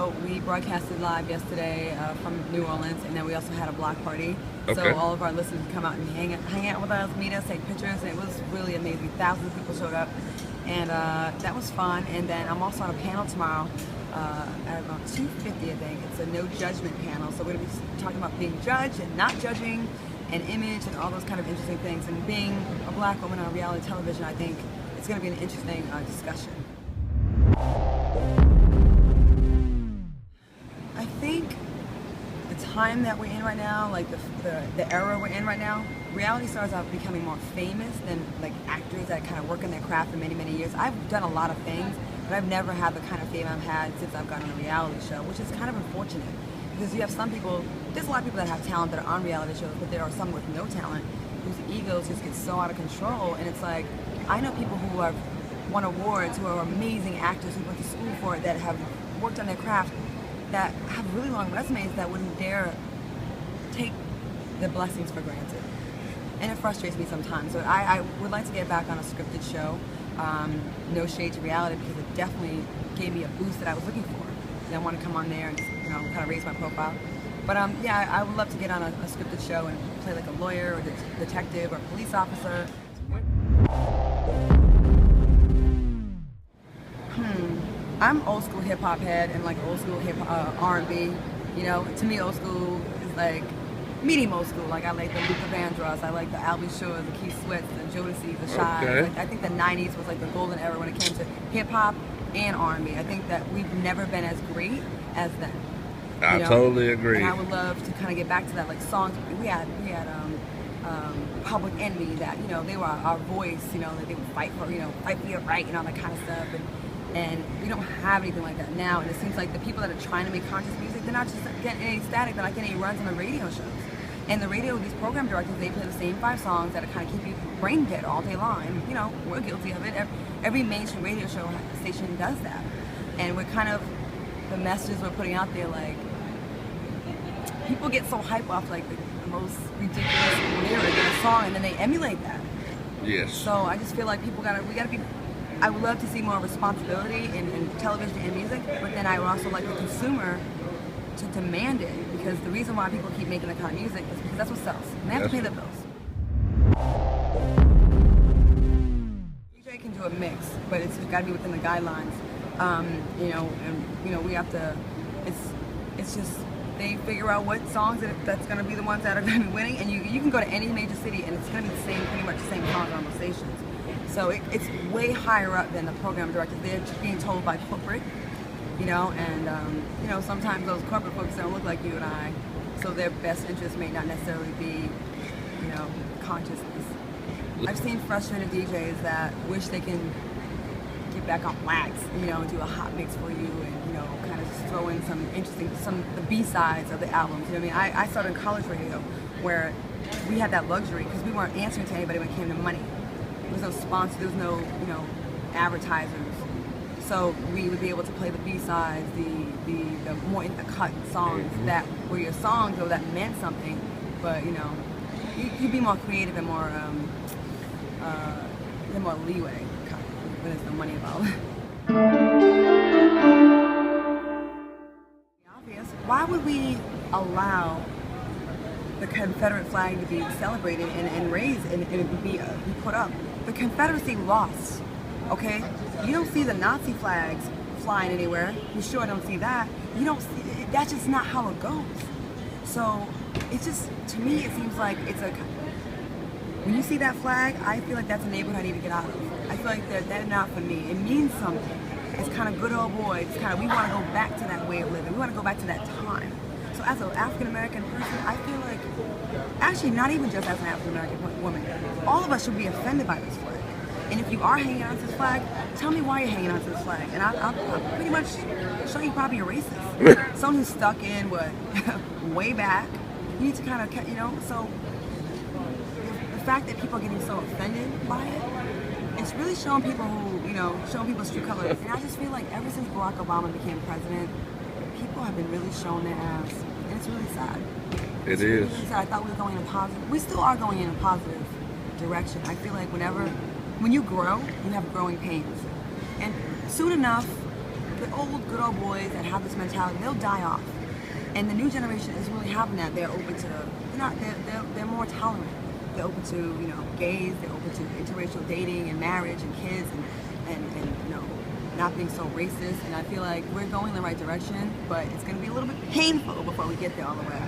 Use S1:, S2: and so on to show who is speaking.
S1: So we broadcasted live yesterday from New Orleans, and then we also had a block party.
S2: Okay.
S1: So all of our listeners would come out and hang out with us, meet us, take pictures, and it was really amazing. Thousands of people showed up, and that was fun. And then I'm also on a panel tomorrow at about 2:50, I think. It's a no judgment panel, so we're going to be talking about being judged and not judging, and image, and all those kind of interesting things. And being a black woman on reality television, I think it's going to be an interesting discussion. I think the time that we're in right now, like the era we're in right now, reality stars are becoming more famous than like actors that kind of work in their craft for many, many years. I've done a lot of things, but I've never had the kind of fame I've had since I've gotten on a reality show, which is kind of unfortunate. Because you have some people, there's a lot of people that have talent that are on reality shows, but there are some with no talent whose egos just get so out of control. And it's like, I know people who have won awards, who are amazing actors, who went to school for it, that have worked on their craft, that have really long resumes that wouldn't dare take the blessings for granted. And it frustrates me sometimes. So I would like to get back on a scripted show, no shade to reality, because it definitely gave me a boost that I was looking for. And I want to come on there and just, kind of raise my profile. But yeah, I would love to get on a scripted show and play like a lawyer or a detective or a police officer. I'm old school hip hop head and like old school hip R&B. To me old school is like medium old school. Like I like the Luther Vandross, I like the Albie Shores, the Keith Sweats, the Jodeci, the Shy.
S2: Okay.
S1: Like, I think the 90s was like the golden era when it came to hip hop and R&B. I think that we've never been as great as then.
S2: I totally agree.
S1: And I would love to kind of get back to that, like songs. We had Public Enemy that, they were our voice, that they would fight for your right and all that kind of stuff. And we don't have anything like that now. And it seems like the people that are trying to make conscious music, they're not just getting any static, they're not getting any runs on the radio shows. And the radio, these program directors, they play the same 5 songs that kind of keep you brain dead all day long. And, we're guilty of it. Every mainstream radio show station does that. And we're kind of, the messages we're putting out there, like, people get so hyped off like the most ridiculous lyric in a song, and then they emulate that.
S2: Yes.
S1: So I just feel like we gotta be. I would love to see more responsibility in television and music, but then I would also like the consumer to demand it, because the reason why people keep making the kind of music is because that's what sells. And they have to pay their bills. DJ can do a mix, but it's got to be within the guidelines. We have to. It's just. They figure out what songs that's going to be the ones that are going to be winning, and you can go to any major city and it's going to be pretty much the same songs on those stations. So it's way higher up than the program directors. They're being told by corporate, and sometimes those corporate folks don't look like you and I, so their best interest may not necessarily be, consciousness. I've seen frustrated DJs that wish they can get back on wax, and do a hot mix for you, and kind of just throw in some interesting, the B-sides of the albums. I started in college radio where we had that luxury because we weren't answering to anybody when it came to money. There was no sponsor, there was no advertisers. So we would be able to play the B-sides, the more in the cut songs that were your songs or that meant something. But you'd be more creative and more leeway when there's no money involved. Why would we allow the Confederate flag to be celebrated and raised and be put up? The Confederacy lost, okay? You don't see the Nazi flags flying anywhere. You sure don't see that. You don't see, that's just not how it goes. So it's just, to me, it seems like when you see that flag, I feel like that's a neighborhood I need to get out of. I feel like that's not for me. It means something. It's kind of good old boy. It's kind of, we want to go back to that way of living. We want to go back to that time. So as an African-American person, I feel like, actually not even just as an African-American woman, all of us should be offended by this flag. And if you are hanging on to this flag, tell me why you're hanging on to this flag. And I'll pretty much show you probably a racist. Someone who's stuck in way back. You need to kind of, so the fact that people are getting so offended by it, it's really showing people showing people's true colors. And I just feel like ever since Barack Obama became president, people have been really showing their ass. And it's really sad.
S2: It is.
S1: Really sad. I thought we were going in a positive, we still are going in a positive direction. I feel like when you grow, you have growing pains. And soon enough, the old good old boys that have this mentality, they'll die off. And the new generation isn't really having that. They're open to, they're more tolerant. They're open to, you know, gays. They're open to interracial dating and marriage and kids and you know, not being so racist. And I feel like we're going in the right direction, but it's going to be a little bit painful before we get there all the way.